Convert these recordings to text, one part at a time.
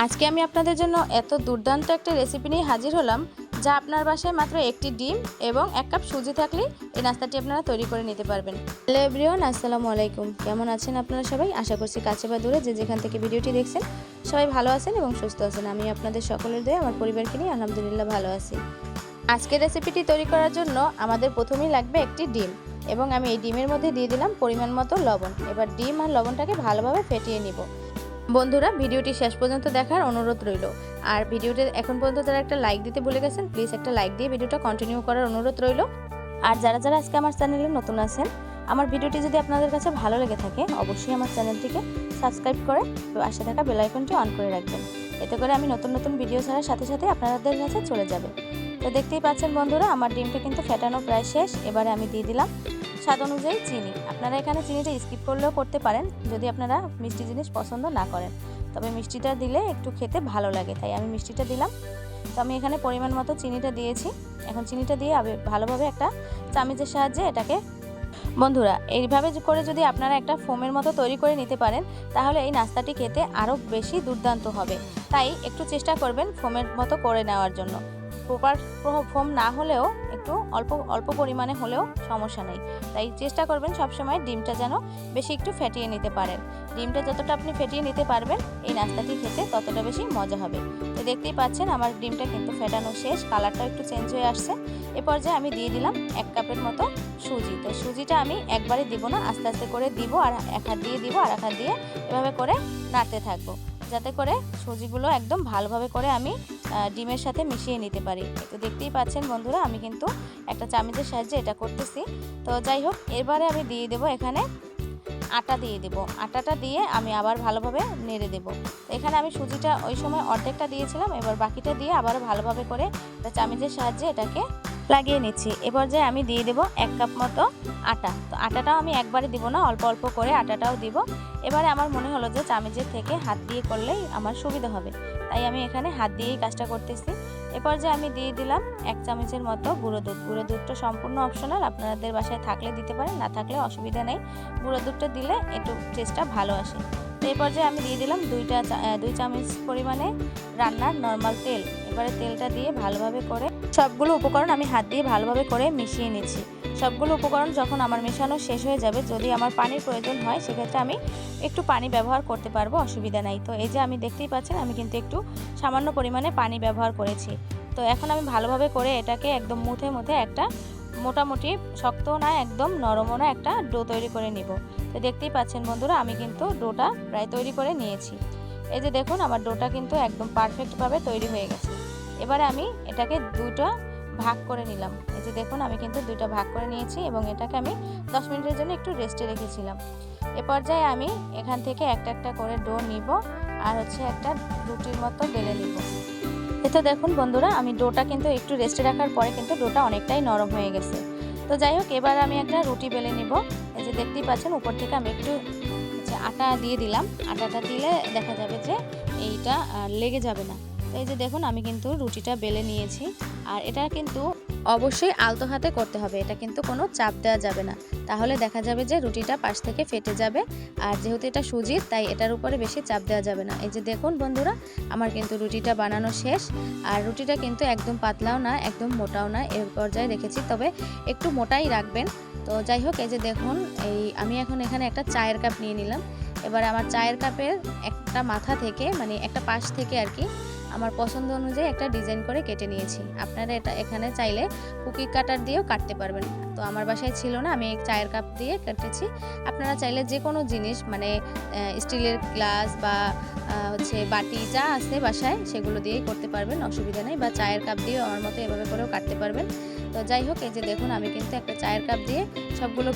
আজকে আমি আপনাদের জন্য এত দুর্দান্ত একটা রেসিপি নিয়ে হাজির হলাম, যা আপনার বাসায় মাত্র একটি ডিম এবং 1 কাপ সুজি থাকলেই এই নাস্তাটি আপনারা তৈরি করে নিতে পারবেন। হ্যালো এভরিওয়ান, আসসালামু আলাইকুম। কেমন আছেন আপনারা সবাই? আশা করছি কাছে বা দূরে যে যেখান থেকে ভিডিওটি দেখছেন সবাই ভালো আছেন এবং সুস্থ আছেন। আমি আপনাদের সকলের দয়ে আমার পরিবারকে নিয়ে আলহামদুলিল্লাহ ভালো আছি। আজকের রেসিপিটি তৈরি করার জন্য আমাদের প্রথমেই লাগবে একটি ডিম এবং আমি এই ডিমের মধ্যে দিয়ে দিলাম পরিমাণ মতো লবণ। এবার ডিম আর লবণটাকে ভালোভাবে ফেটিয়ে নিব। বন্ধুরা, ভিডিওটি শেষ পর্যন্ত দেখার অনুরোধ রইল। আর ভিডিওটি এখন পর্যন্ত যারা একটা লাইক দিতে ভুলে গেছেন, প্লিজ একটা লাইক দিয়ে ভিডিওটা কন্টিনিউ করার অনুরোধ রইল। আর যারা যারা আজকে আমার চ্যানেলে নতুন আছেন, আমার ভিডিওটি যদি আপনাদের কাছে ভালো লেগে থাকে অবশ্যই আমার চ্যানেলটিকে সাবস্ক্রাইব করে পাশে থাকা বেল আইকনটি অন করে রাখবেন। এতে করে আমি নতুন নতুন ভিডিও ছাড়ার সাথে সাথে আপনাদের কাছে চলে যাবে। তো দেখতেই পাচ্ছেন বন্ধুরা, আমার ডিমটা কিন্তু ফেটানো প্রায় শেষ। এবারে আমি দিয়ে দিলাম স্বাদ অনুযায়ী চিনি। আপনারা এখানে চিনিটা স্কিপ করলেও করতে পারেন যদি আপনারা মিষ্টি জিনিস পছন্দ না করেন, তবে মিষ্টিটা দিলে একটু খেতে ভালো লাগে, তাই আমি মিষ্টিটা দিলাম। তো আমি এখানে পরিমাণ মতো চিনিটা দিয়েছি। এখন চিনিটা দিয়ে ভালোভাবে একটা চামচের সাহায্যে এটাকে, বন্ধুরা এইভাবে করে যদি আপনারা একটা ফোমের মতো তৈরি করে নিতে পারেন তাহলে এই নাস্তাটি খেতে আরও বেশি দুর্দান্ত হবে। তাই একটু চেষ্টা করবেন ফোমের মতো করে নেওয়ার জন্য। প্রপার ফোম না হলেও একটু অল্প পরিমাণে হলেও সমস্যা নেই। তাই চেষ্টা করবেন সবসময় ডিমটা যেন বেশি একটু ফেটিয়ে নিতে পারেন। ডিমটা যতটা আপনি ফেটিয়ে নিতে পারবেন এই নাস্তাটি খেতে ততটা বেশি মজা হবে। তো দেখতেই পাচ্ছেন আমার ডিমটা কিন্তু ফেটানো শেষ, কালারটাও একটু চেঞ্জ হয়ে আসছে। এ পর্যায়ে আমি দিয়ে দিলাম 1 কাপের মতো সুজি। তো সুজিটা আমি একবারে দিব না, আস্তে আস্তে করে দিব, আর এক হাত দিয়ে দিব আর এক হাত দিয়ে এভাবে করে নাড়তে থাকবো, যাতে করে সুজিগুলো একদম ভালোভাবে করে আমি ডিমের সাথে মিশিয়ে নিতে পারি। তো দেখতেই পাচ্ছেন বন্ধুরা, আমি কিন্তু একটা চামচের সাহায্যে এটা করতেছি। তো যাই হোক, এবারে আমি দিয়ে দেব এখানে আটা দিয়ে দেব। আটাটা দিয়ে আমি আবার ভালোভাবে নেড়ে দেব। তো এখানে আমি সুজিটা ওই সময় অর্ধেকটা দিয়েছিলাম, এবার বাকিটা দিয়ে আবার ভালোভাবে করে একটা চামচের সাহায্যে এটাকে লাগিয়ে নিচ্ছি। এবার যে আমি দিয়ে দেব 1 কাপ মতো আটা। তো আটাটাও আমি একবারে দিব না, অল্প অল্প করে আটাটাও দিব। এবারে আমার মনে হলো যে চামচের থেকে হাত দিয়ে করলেই আমার সুবিধা হবে, তাই আমি এখানে হাত দিয়েই কাজটা করতেছি। এরপর যে আমি দিয়ে দিলাম 1 চামচের মতো গুঁড়ো দুধ। গুঁড়ো দুধটা সম্পূর্ণ অপশনাল, আপনাদের বাসায় থাকলে দিতে পারেন, না থাকলে অসুবিধা নেই। গুঁড়ো দুধটা দিলে একটু টেস্টটা ভালো আসে। তো এরপর যে আমি দিয়ে দিলাম 2 চামচ পরিমাণে রান্নার নর্মাল তেল। এবারে তেলটা দিয়ে ভালোভাবে করে সবগুলো উপকরণ আমি হাত দিয়ে ভালোভাবে করে মিশিয়ে নিচ্ছি। সবগুলো উপকরণ যখন আমার মেশানো শেষ হয়ে যাবে, যদি আমার পানির প্রয়োজন হয় সেক্ষেত্রে আমি একটু পানি ব্যবহার করতে পারবো, অসুবিধা নাই। তো এই যে আমি দেখতেই পাচ্ছেন আমি কিন্তু একটু সামান্য পরিমাণে পানি ব্যবহার করেছি। তো এখন আমি ভালোভাবে করে এটাকে একদম মুথে একটা মোটামুটি শক্ত না একদম নরমও না একটা ডো তৈরি করে নিব। তো দেখতেই পাচ্ছেন বন্ধুরা, আমি কিন্তু ডোটা প্রায় তৈরি করে নিয়েছি। এই যে দেখুন, আমার ডোটা কিন্তু একদম পারফেক্টভাবে তৈরি হয়ে গেছে। এবারে আমি এটাকে 2টা ভাগ করে নিলাম। এই যে দেখুন, আমি কিন্তু 2টা ভাগ করে নিয়েছি এবং এটাকে আমি 10 মিনিটের জন্য একটু রেস্টে রেখেছিলাম। এ পর্যায়ে আমি এখান থেকে একটা একটা করে ডো নিব আর একটা রুটির মতো বেলে নিব। তো দেখুন বন্ধুরা, আমি ডোটা কিন্তু একটু রেস্টে রাখার পরে কিন্তু ডোটা অনেকটাই নরম হয়ে গেছে। তো যাই হোক, এবার আমি একটা রুটি বেলে নিব। এই যে দেখতেই পাচ্ছেন উপর থেকে আমি একটু আটা দিয়ে দিলাম। আটাটা দিলে দেখা যাবে যে এইটা লেগে যাবে না। তো এই যে দেখুন, আমি কিন্তু রুটিটা বেলে নিয়েছি। আর এটা কিন্তু অবশ্যই আলতো হাতে করতে হবে, এটা কিন্তু কোনো চাপ দেওয়া যাবে না, তাহলে দেখা যাবে যে রুটিটা পাশ থেকে ফেটে যাবে। আর যেহেতু এটা সুজির, তাই এটার উপরে বেশি চাপ দেওয়া যাবে না। এই যে দেখুন বন্ধুরা, আমার কিন্তু রুটিটা বানানো শেষ। আর রুটিটা কিন্তু একদম পাতলাও না একদম মোটাও না, এর পর্যায়ে রেখেছি, তবে একটু মোটাই রাখবেন। তো যাই হোক, এই যে দেখুন, আমি এখন এখানে একটা চায়ের কাপ নিয়ে নিলাম। এবার আমার চায়ের কাপের একটা মাথা থেকে, মানে একটা পাশ থেকে আর কি, আমার পছন্দ অনুযায়ী একটা ডিজাইন করে কেটে নিয়েছি। আপনারা এটা এখানে চাইলে কুকি কাটার দিয়েও কাটতে পারবেন। তো আমার বাসায় ছিল না, আমি চায়ের কাপ দিয়ে কেটেছি। আপনারা চাইলে যে কোনো জিনিস, মানে স্টিলের গ্লাস বা বাটি যা আছে বাসায় সেগুলো দিয়েই করতে পারবেন, অসুবিধা নেই। বা চায়ের কাপ দিয়েও আমার মতো এভাবে করেও কাটতে পারবেন। তো যাই হোক, এই যে দেখুন, আমি কিন্তু একটা চায়ের কাপ দিয়ে সবগুলো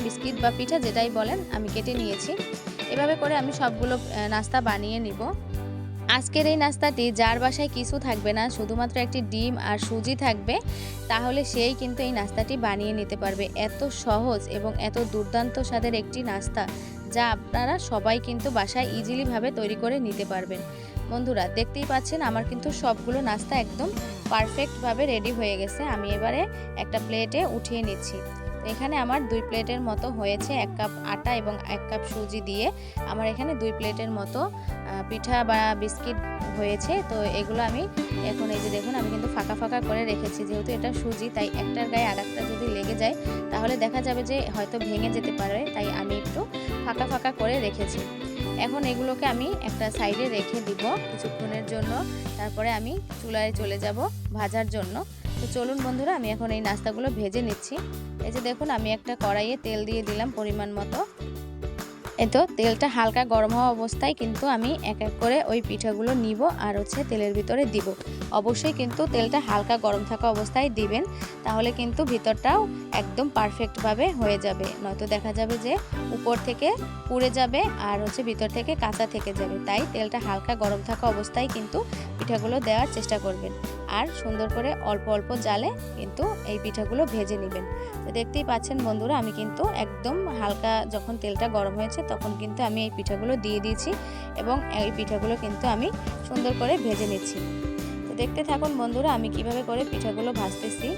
বিস্কিট বা পিঠা যেটাই বলেন আমি কেটে নিয়েছি। এভাবে করে আমি সবগুলো নাস্তা বানিয়ে নিব। আজকের এই নাস্তাটি যার বাসায় কিছু থাকবে না, শুধুমাত্র একটি ডিম আর সুজি থাকবে, তাহলে সেই কিন্তু এই নাস্তাটি বানিয়ে নিতে পারবে। এত সহজ এবং এত দুর্দান্ত স্বাদের একটি নাস্তা, যা আপনারা সবাই কিন্তু বাসায় ইজিলিভাবে তৈরি করে নিতে পারবেন। বন্ধুরা দেখতেই পাচ্ছেন, আমার কিন্তু সবগুলো নাস্তা একদম পারফেক্টভাবে রেডি হয়ে গেছে। আমি এবারে একটা প্লেটে উঠিয়ে নিচ্ছি। তো এখানে আমার 2 প্লেটের মতো হয়েছে। 1 কাপ আটা এবং 1 কাপ সুজি দিয়ে আমার এখানে 2 প্লেটের মতো পিঠা বা বিস্কিট হয়েছে। তো এগুলো আমি এখন এই যে দেখুন আমি কিন্তু ফাঁকা ফাঁকা করে রেখেছি, যেহেতু এটা সুজি তাই একটার গায়ে আরেকটা যদি লেগে যায় তাহলে দেখা যাবে যে হয়তো ভেঙে যেতে পারে, তাই আমি একটু ফাঁকা ফাঁকা করে রেখেছি। এখন এগুলোকে আমি একটা সাইডে রেখে দিব কিছুক্ষণের জন্য, তারপরে আমি চুলায় চলে যাব ভাজার জন্য। তো চলুন বন্ধুরা, আমি এখন এই নাস্তাগুলো ভেজে নিচ্ছি। এই যে দেখুন আমি একটা কড়াইয়ে তেল দিয়ে দিলাম পরিমাণ মতো। এই তো তেলটা হালকা গরম হওয়া অবস্থায় কিন্তু আমি এক এক করে ওই পিঠাগুলো নিব আর তেলের ভিতরে দিব। অবশ্যই কিন্তু তেলটা হালকা গরম থাকা অবস্থায় দিবেন, তাহলে কিন্তু ভিতরটাও একদম পারফেক্টভাবে হয়ে যাবে, নয়তো দেখা যাবে যে উপর থেকে পুড়ে যাবে আর ভিতর থেকে কাঁচা থেকে যাবে। তাই তেলটা হালকা গরম থাকা অবস্থায় কিন্তু পিঠাগুলো দেওয়ার চেষ্টা করবেন, আর সুন্দর করে অল্প অল্প জালে কিন্তু এই পিঠাগুলো ভেজে নেবেন। তো দেখতেই পাচ্ছেন বন্ধুরা, আমি কিন্তু একদম হালকা যখন তেলটা গরম হয়েছে তখন কিন্তু আমি এই পিঠাগুলো দিয়ে দিয়েছি এবং এই পিঠাগুলো কিন্তু আমি সুন্দর করে ভেজে নিচ্ছি। তো দেখতে থাকুন বন্ধুরা আমি কিভাবে করে পিঠাগুলো ভাজতেছি।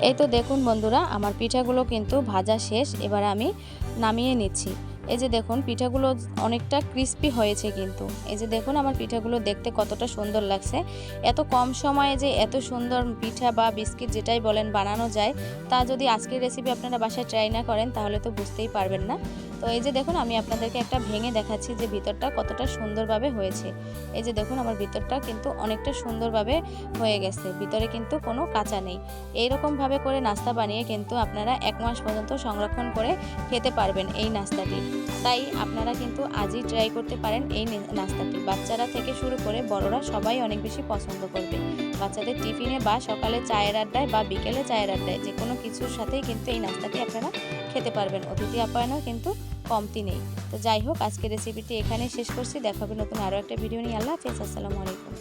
এই তো দেখুন বন্ধুরা, আমার পিঠাগুলো কিন্তু ভাজা শেষ। এবার আমি নামিয়ে নিচ্ছি। এই যে দেখুন পিঠাগুলো অনেকটা ক্রিস্পি হয়েছে, কিন্তু এই যে দেখুন আমার পিঠাগুলো দেখতে কতটা সুন্দর লাগছে। এত কম সময়ে যে এত সুন্দর পিঠা বা বিস্কিট যেটাই বলেন বানানো যায়, তা যদি আজকের রেসিপি আপনারা বাসায় ট্রাই না করেন তাহলে তো বুঝতেই পারবেন না। তো এই যে দেখুন আমি আপনাদেরকে একটা ভেঙে দেখাচ্ছি যে ভিতরটা কতটা সুন্দরভাবে হয়েছে। এই যে দেখুন আমার ভিতরটা কিন্তু অনেকটা সুন্দরভাবে হয়ে গেছে, ভিতরে কিন্তু কোনো কাঁচা নেই। এইরকমভাবে করে নাস্তা বানিয়ে কিন্তু আপনারা 1 মাস পর্যন্ত সংরক্ষণ করে খেতে পারবেন এই নাস্তাটি। তাই আপনারা কিন্তু আজই ট্রাই করতে পারেন এই নাস্তাটি। বাচ্চারা থেকে শুরু করে বড়রা সবাই অনেক বেশি পছন্দ করবে। বাচ্চাদের টিফিনে বা সকালে চায়ের আড্ডায় বা বিকেলে চায়ের আড্ডায় যে কোনো কিছুর সাথেই কিন্তু এই নাস্তাটি আপনারা খেতে পারবেন। অতিথি আপ্যায়নও কিন্তু কমতি নেই। তো যাই হোক, আজকের রেসিপিটি এখানেই শেষ করছি। দেখা হবে নতুন আরও একটা ভিডিও নিয়ে। আল্লাহ হাফেজ, আসসালামু আলাইকুম।